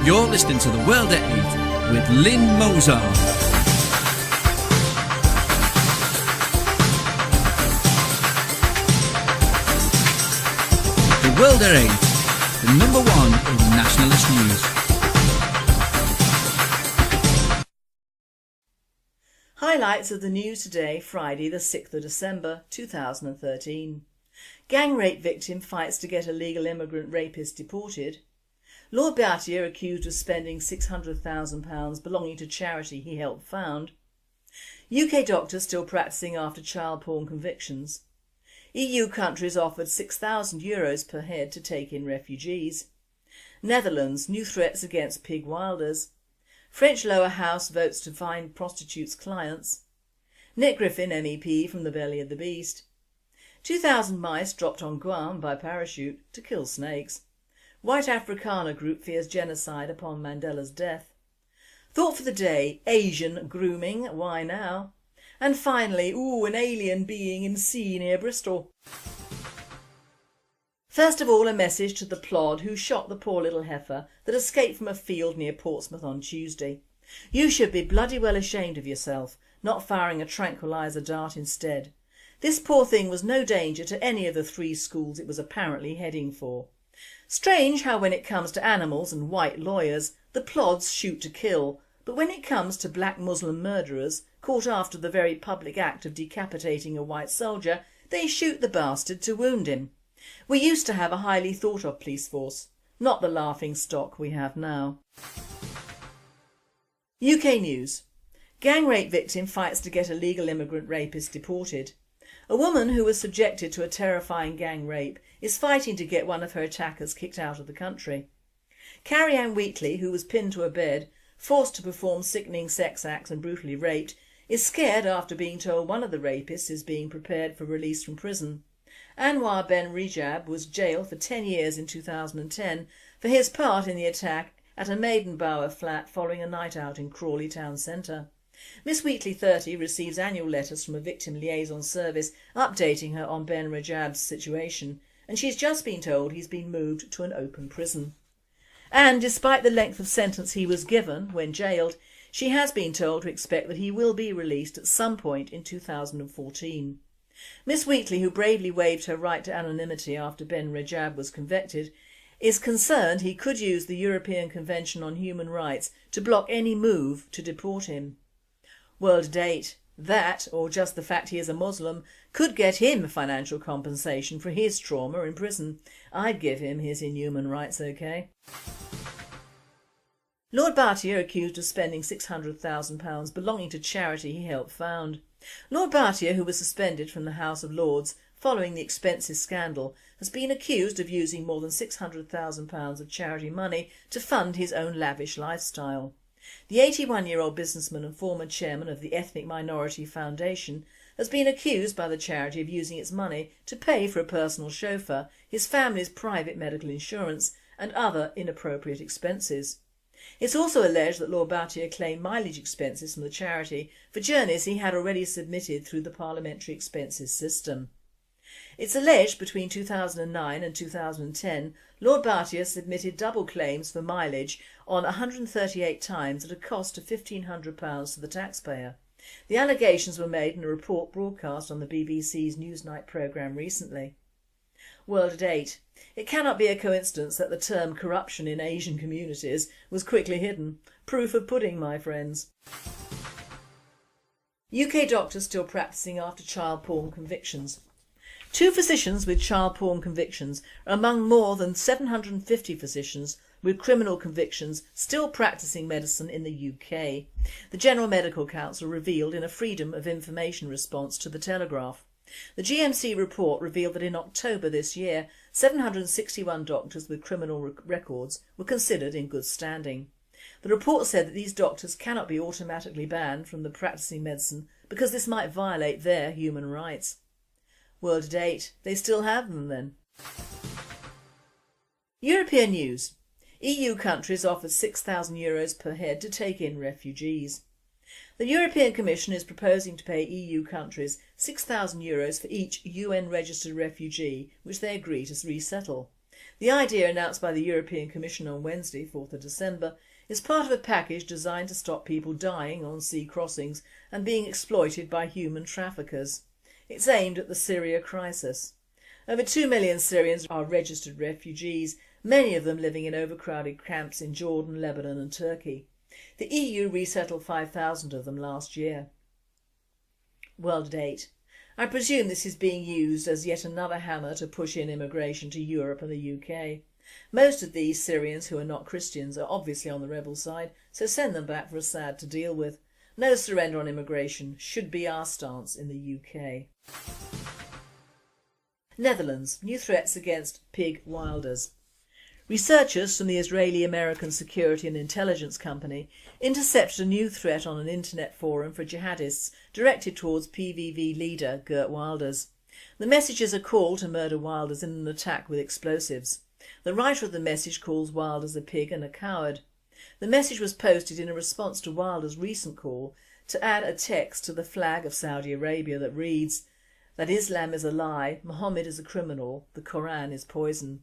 You're listening to The World at 8 with Lynn Mozart. The World at 8, the number one in nationalist news. Highlights of the news today, Friday the 6th of December 2013. Gang rape victim fights to get illegal immigrant rapist deported. Lord Bautier accused of spending £600,000 belonging to charity he helped found. UK doctor still practising after child porn convictions. EU countries offered €6,000 per head to take in refugees. Netherlands, new threats against pig wilders. French lower house votes to find prostitutes' clients. Nick Griffin MEP from the belly of the beast. 2,000 mice dropped on Guam by parachute to kill snakes. White Afrikaner group fears genocide upon Mandela's death. Thought for the day, Asian grooming, why now? And finally, an alien being in sea near Bristol. First of all, a message to the plod who shot the poor little heifer that escaped from a field near Portsmouth on Tuesday. You should be bloody well ashamed of yourself, not firing a tranquiliser dart instead. This poor thing was no danger to any of the 3 schools it was apparently heading for. Strange how when it comes to animals and white lawyers, the plods shoot to kill, but when it comes to black Muslim murderers, caught after the very public act of decapitating a white soldier, they shoot the bastard to wound him. We used to have a highly thought of police force, not the laughing stock we have now. UK news. Gang rape victim fights to get illegal immigrant rapist deported. A woman who was subjected to a terrifying gang rape is fighting to get one of her attackers kicked out of the country. Carrie-Ann, who was pinned to a bed, forced to perform sickening sex acts and brutally raped, is scared after being told one of the rapists is being prepared for release from prison. Anwar Ben-Rejab was jailed for 10 years in 2010 for his part in the attack at a Maidenbower flat following a night out in Crawley town centre. Miss Wheatley, 30, receives annual letters from a victim liaison service updating her on Ben-Rejab's situation, and she's just been told he's been moved to an open prison. And despite the length of sentence he was given when jailed, she has been told to expect that he will be released at some point in 2014. Miss Wheatley, who bravely waived her right to anonymity after Ben-Rejab was convicted, is concerned he could use the European Convention on Human Rights to block any move to deport him. World date. That, or just the fact he is a Muslim, could get him financial compensation for his trauma in prison. I'd give him his inhuman rights, okay? Lord Bautier accused of spending £600,000 belonging to charity he helped found. Lord Bautier, who was suspended from the House of Lords following the expenses scandal, has been accused of using more than £600,000 of charity money to fund his own lavish lifestyle. The 81-year-old businessman and former chairman of the Ethnic Minority Foundation has been accused by the charity of using its money to pay for a personal chauffeur, his family's private medical insurance and other inappropriate expenses. It's also alleged that Lord Bautier claimed mileage expenses from the charity for journeys he had already submitted through the parliamentary expenses system. It's alleged between 2009 and 2010 Lord Bautier submitted double claims for mileage on 138 times at a cost of £1,500 to the taxpayer. The allegations were made in a report broadcast on the BBC's Newsnight programme recently. World at 8. It cannot be a coincidence that the term corruption in Asian communities was quickly hidden. Proof of pudding, my friends. UK doctors still practising after child porn convictions. 2 physicians with child porn convictions are among more than 750 physicians with criminal convictions still practising medicine in the UK, the General Medical Council revealed in a Freedom of Information response to The Telegraph. The GMC report revealed that in October this year, 761 doctors with criminal records were considered in good standing. The report said that these doctors cannot be automatically banned from the practising medicine because this might violate their human rights. World date. They still have them then. European news. EU countries offered €6,000 per head to take in refugees. The European Commission is proposing to pay EU countries €6,000 for each UN-registered refugee which they agree to resettle. The idea, announced by the European Commission on Wednesday, 4th of December, is part of a package designed to stop people dying on sea crossings and being exploited by human traffickers. It's aimed at the Syria crisis. Over 2 million Syrians are registered refugees, many of them living in overcrowded camps in Jordan, Lebanon and Turkey. The EU resettled 5,000 of them last year. World at 8. I presume this is being used as yet another hammer to push in immigration to Europe and the UK. Most of these Syrians who are not Christians are obviously on the rebel side, so send them back for Assad to deal with. No surrender on immigration should be our stance in the UK. Netherlands. New threats against pig wilders. Researchers from the Israeli-American Security and Intelligence Company intercepted a new threat on an internet forum for jihadists directed towards PVV leader Geert Wilders. The message is a call to murder Wilders in an attack with explosives. The writer of the message calls Wilders a pig and a coward. The message was posted in a response to Wilders' recent call to add a text to the flag of Saudi Arabia that reads that Islam is a lie, Muhammad is a criminal, the Quran is poison.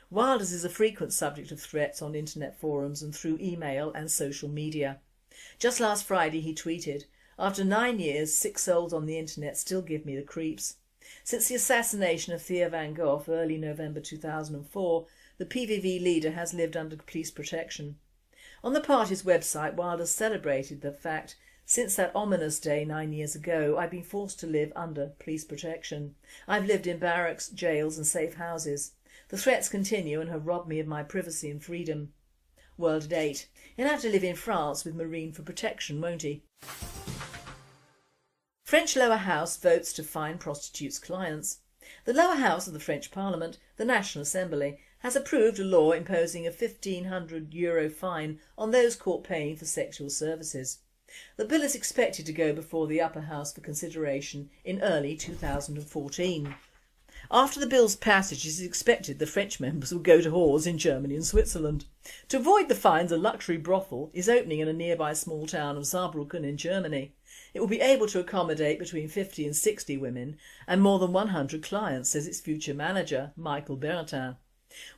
Wilders is a frequent subject of threats on internet forums and through email and social media. Just last Friday he tweeted, "After 9 years, sick souls on the internet still give me the creeps." Since the assassination of Theo van Gogh early November 2004, the PVV leader has lived under police protection. On the party's website, Wilders celebrated the fact, "Since that ominous day 9 years ago, I've been forced to live under police protection. I've lived in barracks, jails and safe houses. The threats continue and have robbed me of my privacy and freedom." World at 8. He'll have to live in France with Marine for protection, won't he? French lower house votes to fine prostitutes' clients. The lower house of the French Parliament, the National Assembly, has approved a law imposing a €1,500 fine on those caught paying for sexual services. The bill is expected to go before the upper house for consideration in early 2014. After the bill's passage, it is expected the French members will go to whores in Germany and Switzerland. To avoid the fines, a luxury brothel is opening in a nearby small town of Saarbrücken in Germany. It will be able to accommodate between 50 and 60 women and more than 100 clients, says its future manager, Michael Bertin.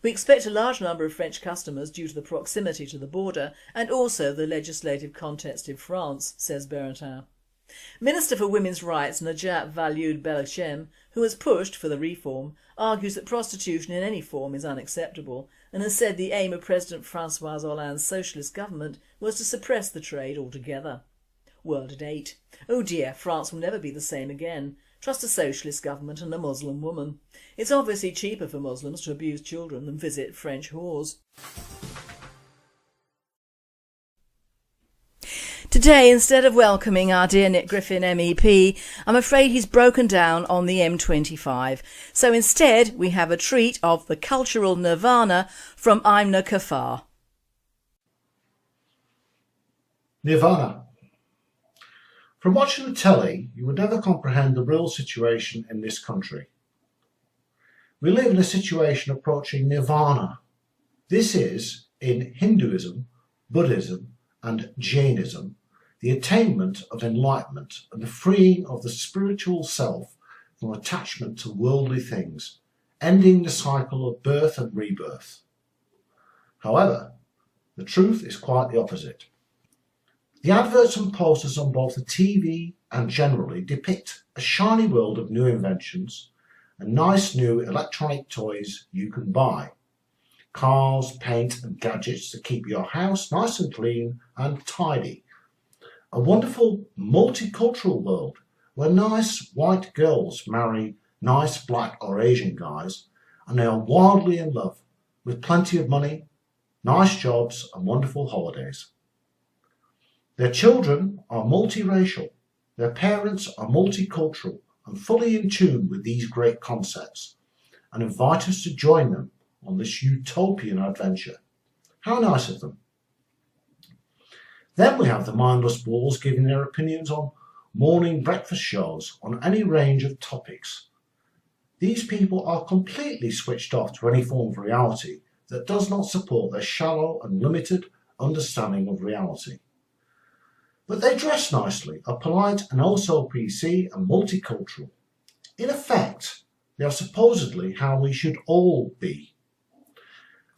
"We expect a large number of French customers due to the proximity to the border and also the legislative context in France," says Bertin. Minister for Women's Rights Najat Vallaud-Belkacem, who has pushed for the reform, argues that prostitution in any form is unacceptable and has said the aim of President François Hollande's socialist government was to suppress the trade altogether. World at 8. Oh dear, France will never be the same again. Trust a socialist government and a Muslim woman. It's obviously cheaper for Muslims to abuse children than visit French whores. Today, instead of welcoming our dear Nick Griffin MEP, I'm afraid he's broken down on the M25. So instead, we have a treat of the cultural nirvana from Imna Kafar. Nirvana. From watching the telly, you would never comprehend the real situation in this country. We live in a situation approaching nirvana. This is, in Hinduism, Buddhism and Jainism, the attainment of enlightenment and the freeing of the spiritual self from attachment to worldly things, ending the cycle of birth and rebirth. However, the truth is quite the opposite. The adverts and posters on both the TV and generally depict a shiny world of new inventions and nice new electronic toys you can buy. Cars, paint and gadgets to keep your house nice and clean and tidy. A wonderful multicultural world where nice white girls marry nice black or Asian guys and they are wildly in love with plenty of money, nice jobs and wonderful holidays. Their children are multiracial, their parents are multicultural and fully in tune with these great concepts and invite us to join them on this utopian adventure. How nice of them. Then we have the mindless walls giving their opinions on morning breakfast shows on any range of topics. These people are completely switched off to any form of reality that does not support their shallow and limited understanding of reality. But they dress nicely, are polite and also PC and multicultural. In effect, they are supposedly how we should all be.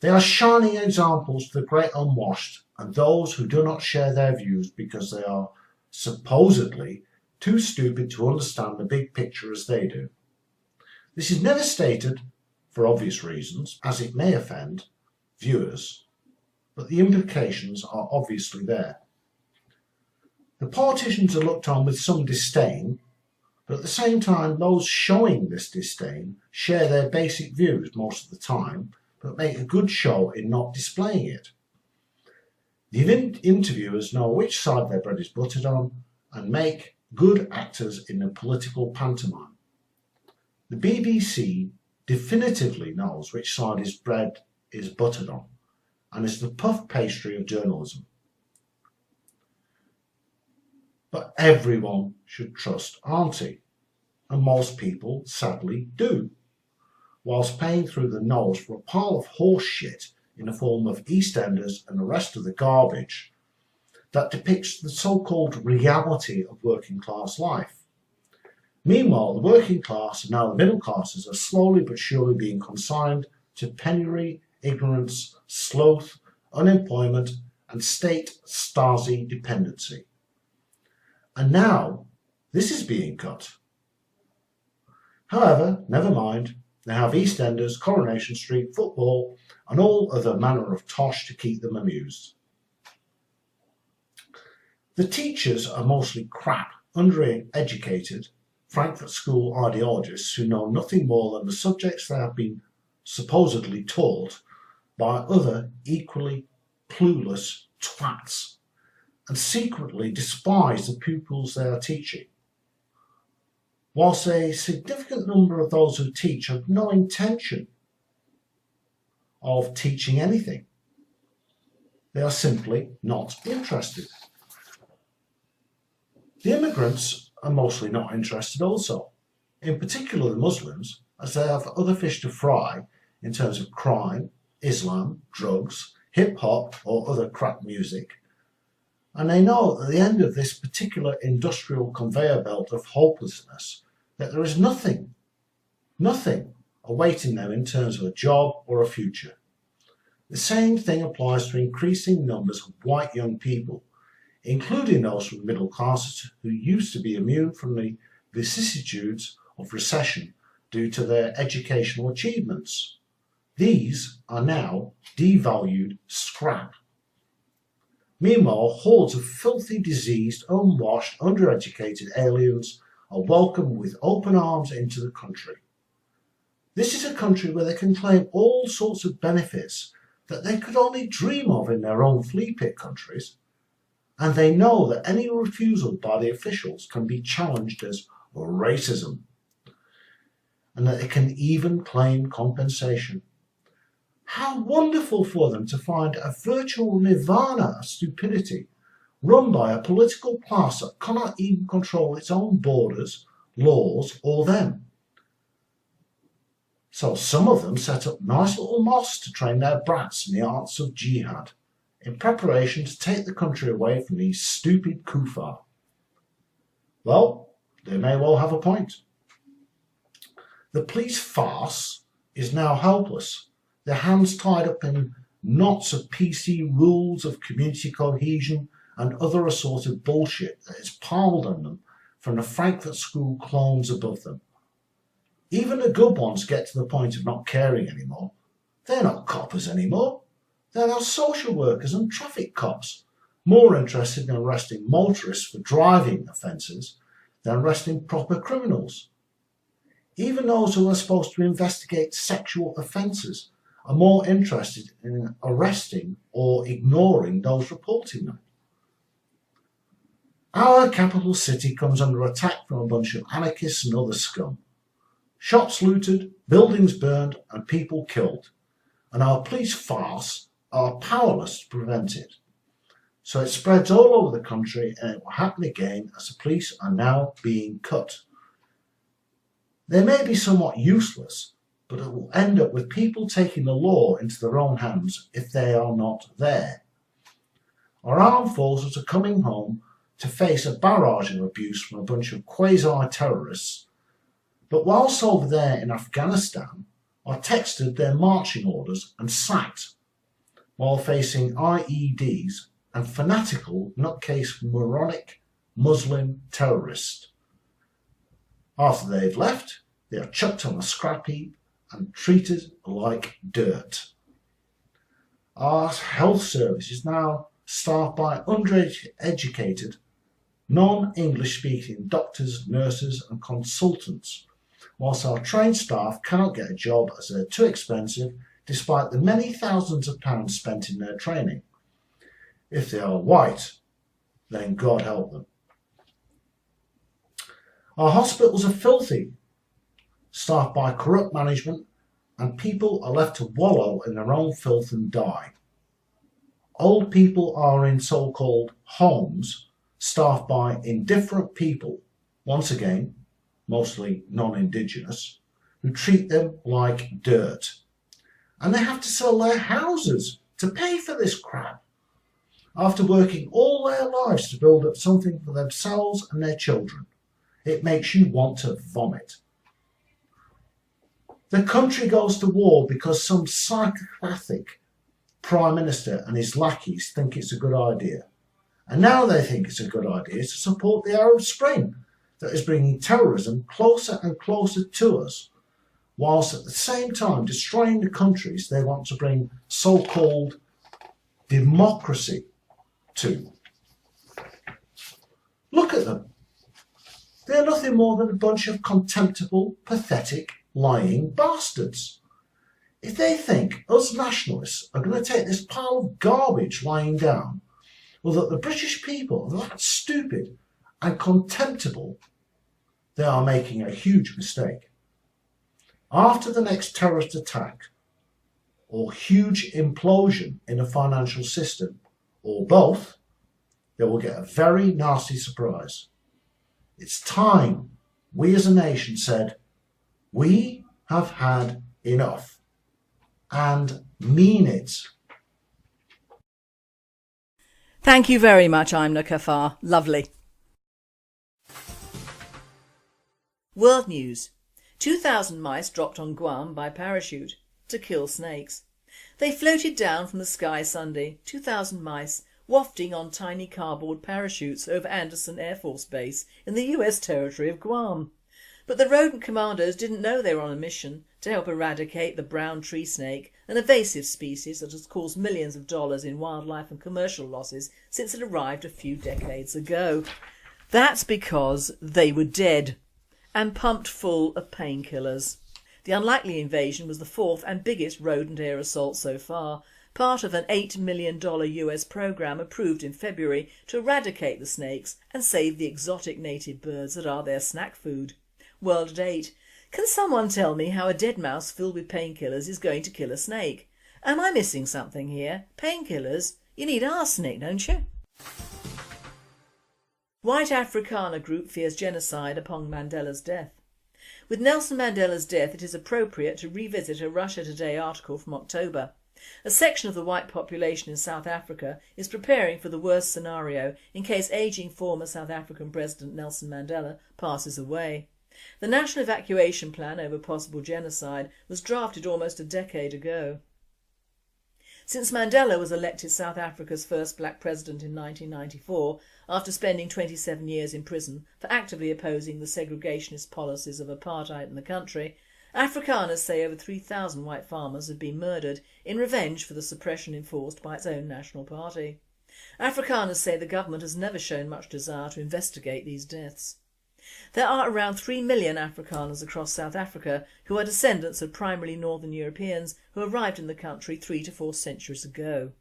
They are shining examples to the great unwashed and those who do not share their views because they are supposedly too stupid to understand the big picture as they do. This is never stated for obvious reasons, as it may offend viewers, but the implications are obviously there. The politicians are looked on with some disdain, but at the same time those showing this disdain share their basic views most of the time, but make a good show in not displaying it. The interviewers know which side their bread is buttered on and make good actors in a political pantomime. The BBC definitively knows which side his bread is buttered on and is the puff pastry of journalism. But everyone should trust Auntie, and most people sadly do, whilst paying through the nose for a pile of horse shit in the form of EastEnders and the rest of the garbage that depicts the so-called reality of working class life. Meanwhile, the working class and now the middle classes are slowly but surely being consigned to penury, ignorance, sloth, unemployment and state Stasi dependency. And now this is being cut. However, never mind. They have EastEnders, Coronation Street, football and all other manner of tosh to keep them amused. The teachers are mostly crap, undereducated, Frankfurt School ideologists who know nothing more than the subjects they have been supposedly taught by other equally clueless twats and secretly despise the pupils they are teaching. Whilst a significant number of those who teach have no intention of teaching anything. They are simply not interested. The immigrants are mostly not interested also, in particular the Muslims, as they have other fish to fry in terms of crime, Islam, drugs, hip-hop or other crap music, and they know at the end of this particular industrial conveyor belt of hopelessness that there is nothing awaiting them in terms of a job or a future. The same thing applies to increasing numbers of white young people, including those from middle classes who used to be immune from the vicissitudes of recession due to their educational achievements. These are now devalued scrap. Meanwhile, hordes of filthy, diseased, unwashed, undereducated aliens are welcomed with open arms into the country. This is a country where they can claim all sorts of benefits that they could only dream of in their own flea pit countries, and they know that any refusal by the officials can be challenged as racism, and that they can even claim compensation. How wonderful for them to find a virtual nirvana of stupidity run by a political class that cannot even control its own borders, laws, or them. So some of them set up nice little mosques to train their brats in the arts of jihad, in preparation to take the country away from these stupid kuffar. Well, they may well have a point. The police farce is now helpless, their hands tied up in knots of PC rules of community cohesion and other assorted bullshit that is piled on them from the Frankfurt School clones above them. Even the good ones get to the point of not caring anymore. They're not coppers anymore. They're now social workers and traffic cops, more interested in arresting motorists for driving offences than arresting proper criminals. Even those who are supposed to investigate sexual offences are more interested in arresting or ignoring those reporting them. Our capital city comes under attack from a bunch of anarchists and other scum. Shops looted, buildings burned and people killed, and our police farce are powerless to prevent it. So it spreads all over the country and it will happen again as the police are now being cut. They may be somewhat useless, but it will end up with people taking the law into their own hands if they are not there. Our armed forces are coming home to face a barrage of abuse from a bunch of quasi-terrorists, but whilst over there in Afghanistan are texted their marching orders and sacked while facing IEDs and fanatical, nutcase, moronic Muslim terrorists. After they've left, they are chucked on a scrap heap and treated like dirt. Our health service is now staffed by undereducated, non-English speaking doctors, nurses and consultants, whilst our trained staff cannot get a job as they're too expensive despite the many thousands of pounds spent in their training. If they are white, then God help them. Our hospitals are filthy, staffed by corrupt management, and people are left to wallow in their own filth and die. Old people are in so-called homes, staffed by indifferent people, once again, mostly non-Indigenous, who treat them like dirt. And they have to sell their houses to pay for this crap, after working all their lives to build up something for themselves and their children. It makes you want to vomit. The country goes to war because some psychopathic Prime Minister and his lackeys think it's a good idea. And now they think it's a good idea to support the Arab Spring that is bringing terrorism closer and closer to us, whilst at the same time destroying the countries they want to bring so-called democracy to. Look at them. They're nothing more than a bunch of contemptible, pathetic, lying bastards. If they think us nationalists are going to take this pile of garbage lying down, or that the British people are that stupid and contemptible, they are making a huge mistake. After the next terrorist attack, or huge implosion in a financial system, or both, they will get a very nasty surprise. It's time we as a nation said, we have had enough, and mean it. Thank you very much, Imna Kafar. Lovely. World news. 2,000 mice dropped on Guam by parachute to kill snakes. They floated down from the sky Sunday, 2,000 mice, wafting on tiny cardboard parachutes over Andersen Air Force Base in the US territory of Guam. But the rodent commandos didn't know they were on a mission to help eradicate the brown tree snake, an invasive species that has caused millions of dollars in wildlife and commercial losses since it arrived a few decades ago. That's because they were dead and pumped full of painkillers. The unlikely invasion was the fourth and biggest rodent air assault so far, part of an $8 million US program approved in February to eradicate the snakes and save the exotic native birds that are their snack food. World at 8. Can someone tell me how a dead mouse filled with painkillers is going to kill a snake? Am I missing something here? Painkillers? You need arsenic, don't you? White Afrikaner group fears genocide upon Mandela's death. With Nelson Mandela's death, it is appropriate to revisit a Russia Today article from October. A section of the white population in South Africa is preparing for the worst scenario in case ageing former South African President Nelson Mandela passes away. The National Evacuation Plan over possible genocide was drafted almost a decade ago. Since Mandela was elected South Africa's first black president in 1994, after spending 27 years in prison for actively opposing the segregationist policies of apartheid in the country, Afrikaners say over 3,000 white farmers have been murdered in revenge for the suppression enforced by its own national party. Afrikaners say the government has never shown much desire to investigate these deaths. There are around 3 million Afrikaners across South Africa who are descendants of primarily Northern Europeans who arrived in the country 3 to 4 centuries ago.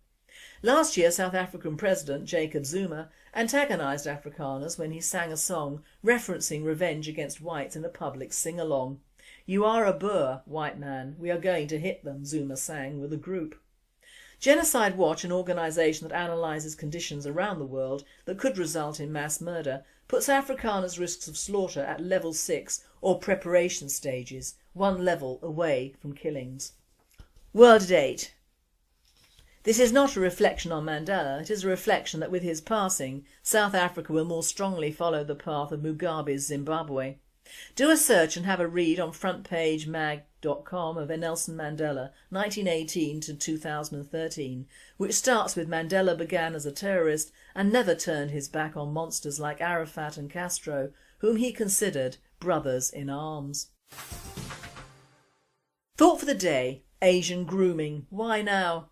Last year, South African President Jacob Zuma antagonised Afrikaners when he sang a song referencing revenge against whites in a public sing-along. "You are a Boer, white man, we are going to hit them," Zuma sang with a group. Genocide Watch, an organisation that analyses conditions around the world that could result in mass murder, puts Afrikaners' risks of slaughter at level 6 or preparation stages, one level away from killings. World at 8. This is not a reflection on Mandela, it is a reflection that with his passing, South Africa will more strongly follow the path of Mugabe's Zimbabwe. Do a search and have a read on frontpagemag.com of Nelson Mandela 1918 to 2013, which starts with Mandela began as a terrorist and never turned his back on monsters like Arafat and Castro, whom he considered brothers in arms. Thought for the day: Asian grooming. Why now?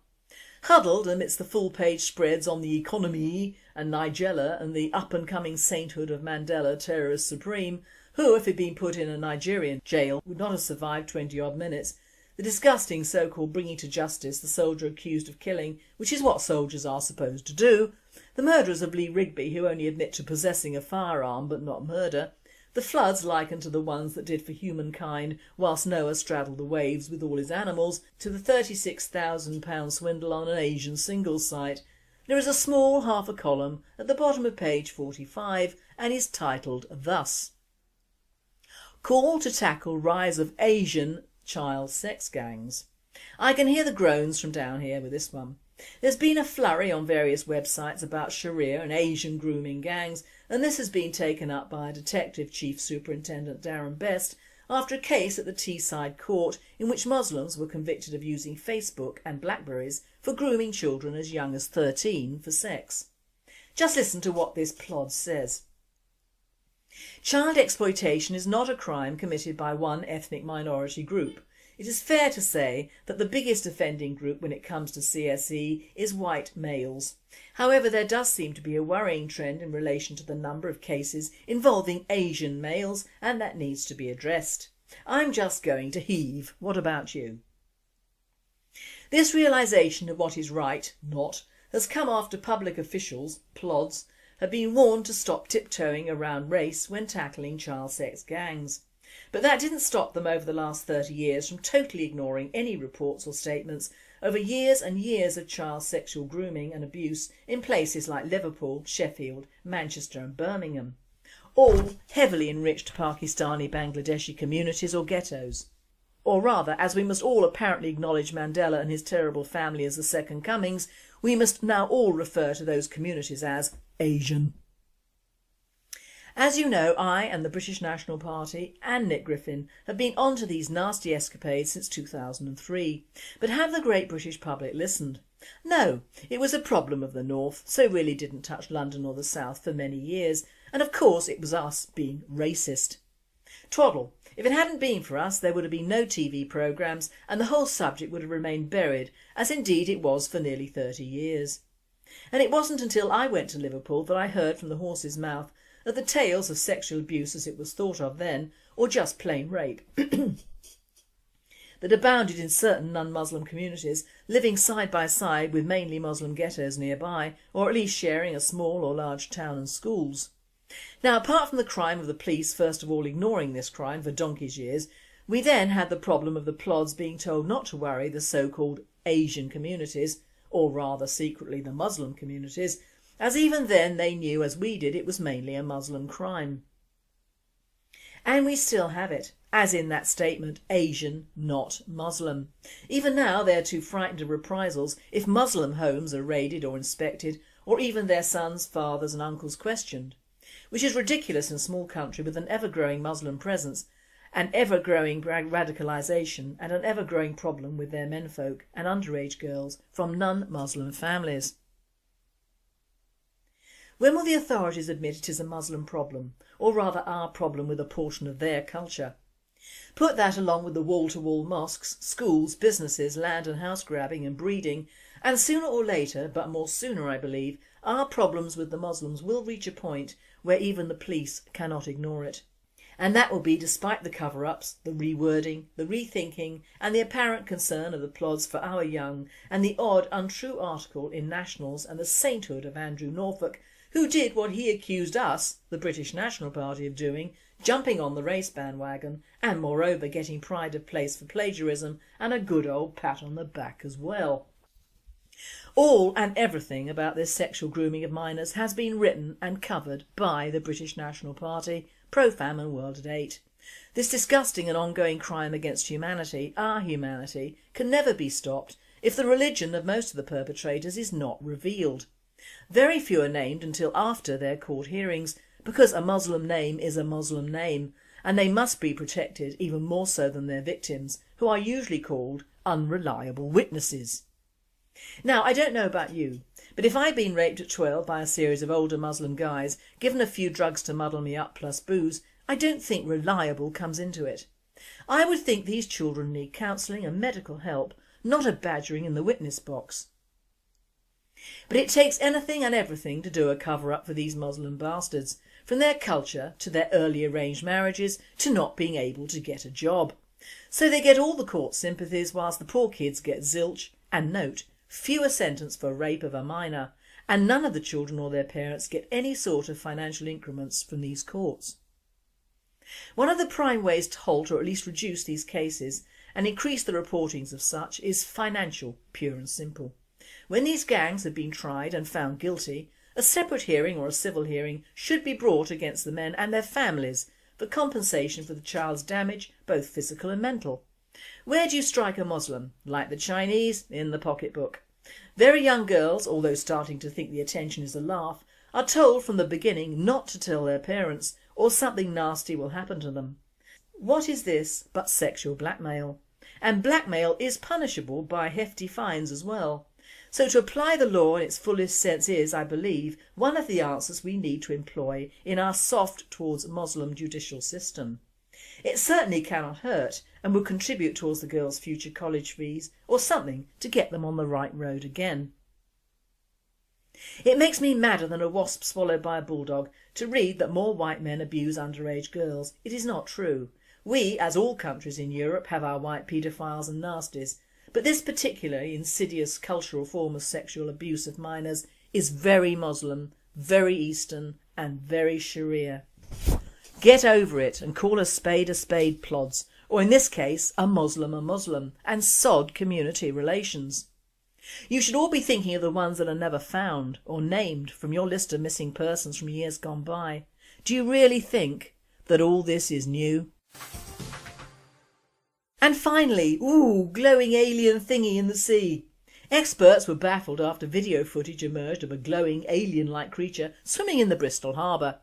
Huddled amidst the full-page spreads on the economy and Nigella and the up-and-coming sainthood of Mandela, terrorist supreme, who, if he'd been put in a Nigerian jail, would not have survived 20-odd minutes, the disgusting so-called bringing to justice the soldier accused of killing, which is what soldiers are supposed to do, the murderers of Lee Rigby who only admit to possessing a firearm but not murder, the floods likened to the ones that did for humankind whilst Noah straddled the waves with all his animals, to the £36,000 swindle on an Asian singles site. There is a small half a column at the bottom of page 45 and is titled thus: Call to tackle rise of Asian child sex gangs. I can hear the groans from down here with this one. There's been a flurry on various websites about Sharia and Asian grooming gangs, and this has been taken up by Detective Chief Superintendent Darren Best after a case at the Teesside Court in which Muslims were convicted of using Facebook and Blackberries for grooming children as young as 13 for sex. Just listen to what this plod says. Child exploitation is not a crime committed by one ethnic minority group. It is fair to say that the biggest offending group when it comes to CSE is white males. However, there does seem to be a worrying trend in relation to the number of cases involving Asian males, and that needs to be addressed. I'm just going to heave. What about you? This realisation of what is right, not, has come after public officials, plods, have been warned to stop tiptoeing around race when tackling child sex gangs. But that didn't stop them over the last 30 years from totally ignoring any reports or statements over years and years of child sexual grooming and abuse in places like Liverpool, Sheffield, Manchester and Birmingham, all heavily enriched Pakistani Bangladeshi communities or ghettos. Or rather, as we must all apparently acknowledge Mandela and his terrible family as the second comings, we must now all refer to those communities as Asian. As you know, I and the British National Party and Nick Griffin have been onto these nasty escapades since 2003. But have the great British public listened? No, it was a problem of the North, so really didn't touch London or the South for many years, and of course it was us being racist. Twaddle. If it hadn't been for us, there would have been no TV programmes and the whole subject would have remained buried, as indeed it was for nearly 30 years. And it wasn't until I went to Liverpool that I heard from the horse's mouth that the tales of sexual abuse as it was thought of then, or just plain rape, that abounded in certain non-Muslim communities, living side by side with mainly Muslim ghettos nearby, or at least sharing a small or large town and schools. Now, apart from the crime of the police first of all ignoring this crime for donkey's years, we then had the problem of the plods being told not to worry the so-called Asian communities, or rather secretly the Muslim communities, as even then they knew, as we did, it was mainly a Muslim crime. And we still have it, as in that statement, Asian, not Muslim. Even now they are too frightened of reprisals if Muslim homes are raided or inspected, or even their sons, fathers and uncles questioned. Which is ridiculous in a small country with an ever-growing Muslim presence, an ever-growing radicalisation and an ever-growing problem with their menfolk and underage girls from non-Muslim families. When will the authorities admit it is a Muslim problem, or rather our problem with a portion of their culture? Put that along with the wall-to-wall mosques, schools, businesses, land and house grabbing and breeding, and sooner or later, but more sooner I believe, our problems with the Muslims will reach a point where even the police cannot ignore it. And that will be despite the cover-ups, the rewording, the rethinking and the apparent concern of the plods for our young, and the odd untrue article in Nationals and the sainthood of Andrew Norfolk, who did what he accused us, the British National Party, of doing, jumping on the race bandwagon and moreover getting pride of place for plagiarism and a good old pat on the back as well. All and everything about this sexual grooming of minors has been written and covered by the British National Party, Pro-Fam and World at 8. This disgusting and ongoing crime against humanity, our humanity, can never be stopped if the religion of most of the perpetrators is not revealed. Very few are named until after their court hearings, because a Muslim name is a Muslim name, and they must be protected even more so than their victims, who are usually called unreliable witnesses. Now, I don't know about you, but if I'd been raped at 12 by a series of older Muslim guys, given a few drugs to muddle me up plus booze, I don't think reliable comes into it. I would think these children need counselling and medical help, not a badgering in the witness box. But it takes anything and everything to do a cover-up for these Muslim bastards, from their culture to their early arranged marriages to not being able to get a job. So they get all the court sympathies whilst the poor kids get zilch and, note, fewer sentence for rape of a minor, and none of the children or their parents get any sort of financial increments from these courts. One of the prime ways to halt or at least reduce these cases and increase the reportings of such is financial, pure and simple. When these gangs have been tried and found guilty, a separate hearing or a civil hearing should be brought against the men and their families for compensation for the child's damage, both physical and mental. Where do you strike a Muslim? Like the Chinese, in the pocketbook. Very young girls, although starting to think the attention is a laugh, are told from the beginning not to tell their parents or something nasty will happen to them. What is this but sexual blackmail? And blackmail is punishable by hefty fines as well. So to apply the law in its fullest sense is, I believe, one of the answers we need to employ in our soft towards Muslim judicial system. It certainly cannot hurt and would contribute towards the girls' future college fees or something to get them on the right road again. It makes me madder than a wasp swallowed by a bulldog to read that more white men abuse underage girls. It is not true. We, as all countries in Europe, have our white paedophiles and nasties, but this particularly insidious cultural form of sexual abuse of minors is very Muslim, very Eastern and very Sharia. Get over it and call a spade plods, or in this case a Muslim, and sod community relations. You should all be thinking of the ones that are never found or named from your list of missing persons from years gone by. Do you really think that all this is new? And finally, glowing alien thingy in the sea. Experts were baffled after video footage emerged of a glowing alien-like creature swimming in the Bristol harbour.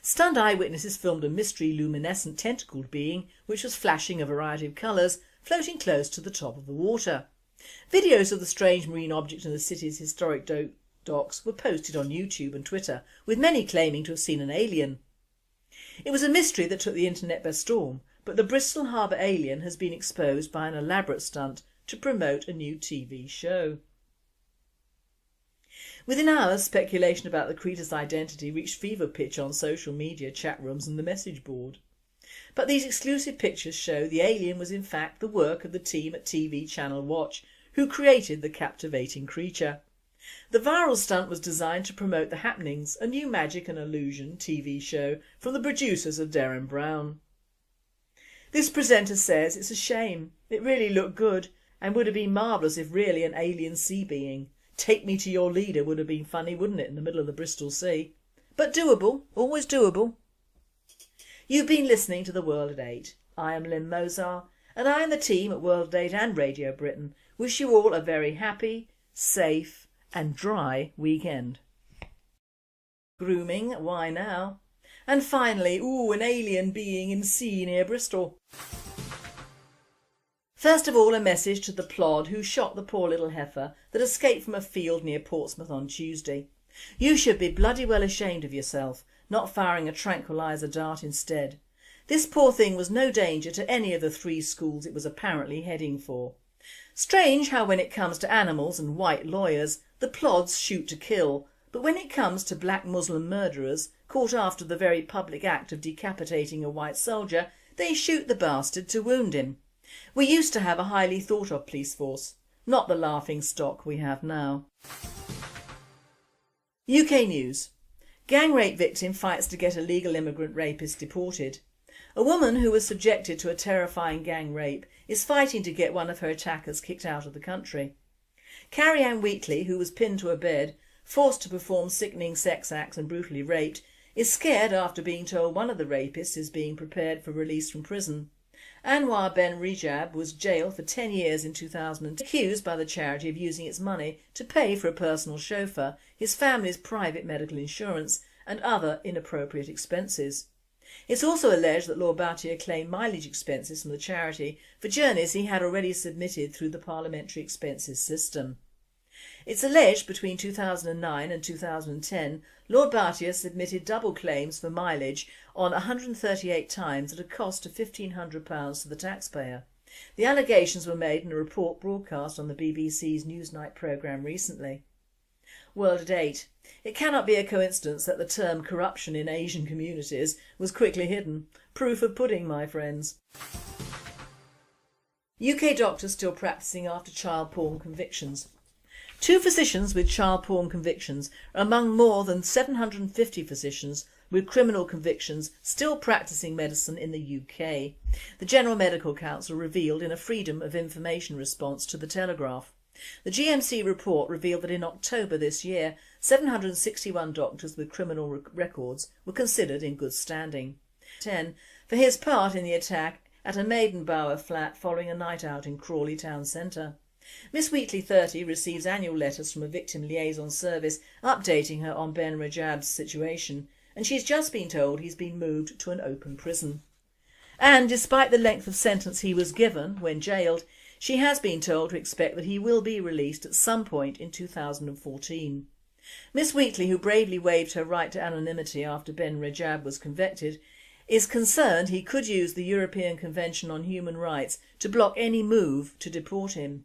Stunned eyewitnesses filmed a mystery luminescent tentacled being which was flashing a variety of colours, floating close to the top of the water. Videos of the strange marine object in the city's historic docks were posted on YouTube and Twitter, with many claiming to have seen an alien. It was a mystery that took the internet by storm, but the Bristol Harbour alien has been exposed by an elaborate stunt to promote a new TV show. Within hours, speculation about the creature's identity reached fever pitch on social media, chat rooms and the message board. But these exclusive pictures show the alien was in fact the work of the team at TV channel Watch, who created the captivating creature. The viral stunt was designed to promote The Happenings, a new magic and illusion TV show from the producers of Derren Brown. This presenter says it's a shame. It really looked good and would have been marvellous if really an alien sea being. Take me to your leader would have been funny, wouldn't it, in the middle of the Bristol Sea? But doable, always doable. You've been listening to The World at 8. I am Lynn Mozar and I and the team at World at 8 and Radio Britain wish you all a very happy, safe and dry weekend. Grooming, why now? And finally, an alien being in sea near Bristol. First of all, a message to the plod who shot the poor little heifer that escaped from a field near Portsmouth on Tuesday. You should be bloody well ashamed of yourself, not firing a tranquiliser dart instead. This poor thing was no danger to any of the 3 schools it was apparently heading for. Strange how when it comes to animals and white lawyers, the plods shoot to kill, but when it comes to black Muslim murderers, caught after the very public act of decapitating a white soldier, they shoot the bastard to wound him. We used to have a highly thought of police force, not the laughing stock we have now. UK news. Gang rape victim fights to get illegal immigrant rapist deported. A woman who was subjected to a terrifying gang rape is fighting to get one of her attackers kicked out of the country. Carrie-Ann, who was pinned to a bed, forced to perform sickening sex acts and brutally raped, is scared after being told one of the rapists is being prepared for release from prison. Anwar Ben-Rejab was jailed for 10 years in 2000, accused by the charity of using its money to pay for a personal chauffeur, his family's private medical insurance and other inappropriate expenses. It's also alleged that Lord Boutier claimed mileage expenses from the charity for journeys he had already submitted through the parliamentary expenses system. It's alleged between 2009 and 2010 Lord Boutier submitted double claims for mileage on 138 times at a cost of £1,500 to the taxpayer. The allegations were made in a report broadcast on the BBC's Newsnight programme recently. World at 8. It cannot be a coincidence that the term corruption in Asian communities was quickly hidden. Proof of pudding, my friends. UK doctors still practising after child porn convictions. 2 physicians with child porn convictions are among more than 750 physicians with criminal convictions still practising medicine in the UK, the General Medical Council revealed in a Freedom of Information response to The Telegraph. The GMC report revealed that in October this year, 761 doctors with criminal records were considered in good standing. 10 for his part in the attack at a Maidenbower flat following a night out in Crawley Town Centre. Miss Wheatley, 30, receives annual letters from a victim liaison service updating her on Ben-Rejab's situation, and she's just been told he's been moved to an open prison. And despite the length of sentence he was given when jailed, she has been told to expect that he will be released at some point in 2014. Miss Wheatley, who bravely waived her right to anonymity after Ben-Rejab was convicted, is concerned he could use the European Convention on Human Rights to block any move to deport him.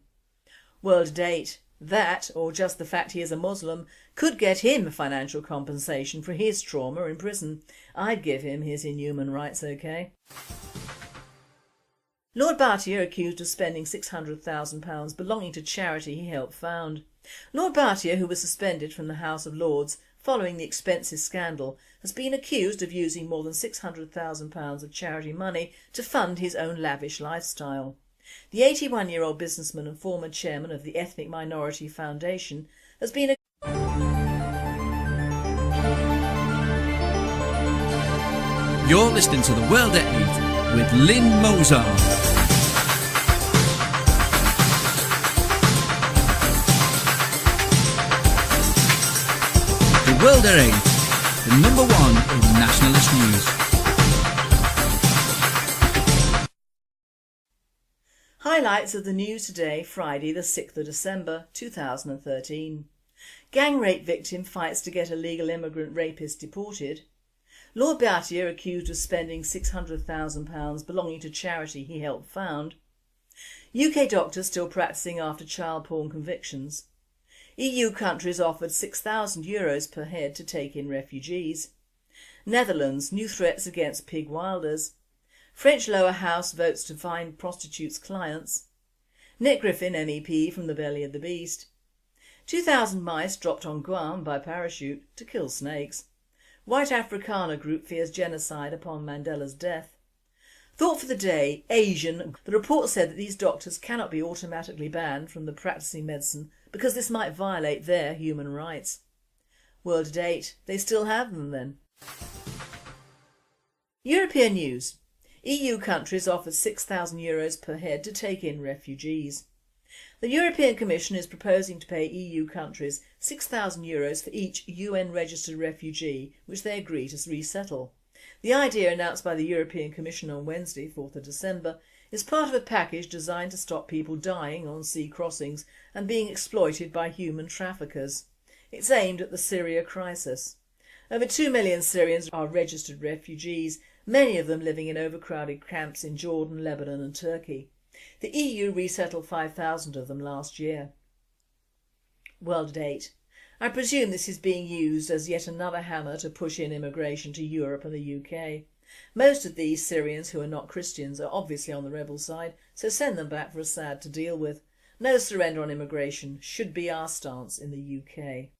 World at 8. That, or just the fact he is a Muslim, could get him financial compensation for his trauma in prison. I'd give him his inhuman rights, okay? Lord Boutier accused of spending £600,000 belonging to charity he helped found. Lord Boutier, who was suspended from the House of Lords following the expenses scandal, has been accused of using more than £600,000 of charity money to fund his own lavish lifestyle. The 81-year-old businessman and former chairman of the Ethnic Minority Foundation has been You're listening to The World at 8 with Lynn Mozart. The World at 8, the number 1 in nationalist news. Highlights of the news today, Friday the 6th of December 2013. Gang rape victim fights to get illegal immigrant rapist deported. Lord Boutier accused of spending £600,000 belonging to charity he helped found. UK doctors still practising after child porn convictions. EU countries offered €6,000 per head to take in refugees. Netherlands, new threats against pig wilders. French lower house votes to find prostitutes' clients. Nick Griffin, MEP from the belly of the beast. 2,000 mice dropped on Guam by parachute to kill snakes. White Afrikaner group fears genocide upon Mandela's death. Thought for the day, Asian. The report said that these doctors cannot be automatically banned from the practising medicine because this might violate their human rights. World at 8. They still have them then. European news. EU countries offered €6,000 per head to take in refugees. The European Commission is proposing to pay EU countries €6,000 for each UN-registered refugee which they agree to resettle. The idea, announced by the European Commission on Wednesday, 4th of December, is part of a package designed to stop people dying on sea crossings and being exploited by human traffickers. It's aimed at the Syria crisis. Over 2 million Syrians are registered refugees, many of them living in overcrowded camps in Jordan, Lebanon and Turkey. The EU resettled 5,000 of them last year. World at 8. I presume this is being used as yet another hammer to push in immigration to Europe and the UK. Most of these Syrians who are not Christians are obviously on the rebel side, so send them back for Assad to deal with. No surrender on immigration should be our stance in the UK.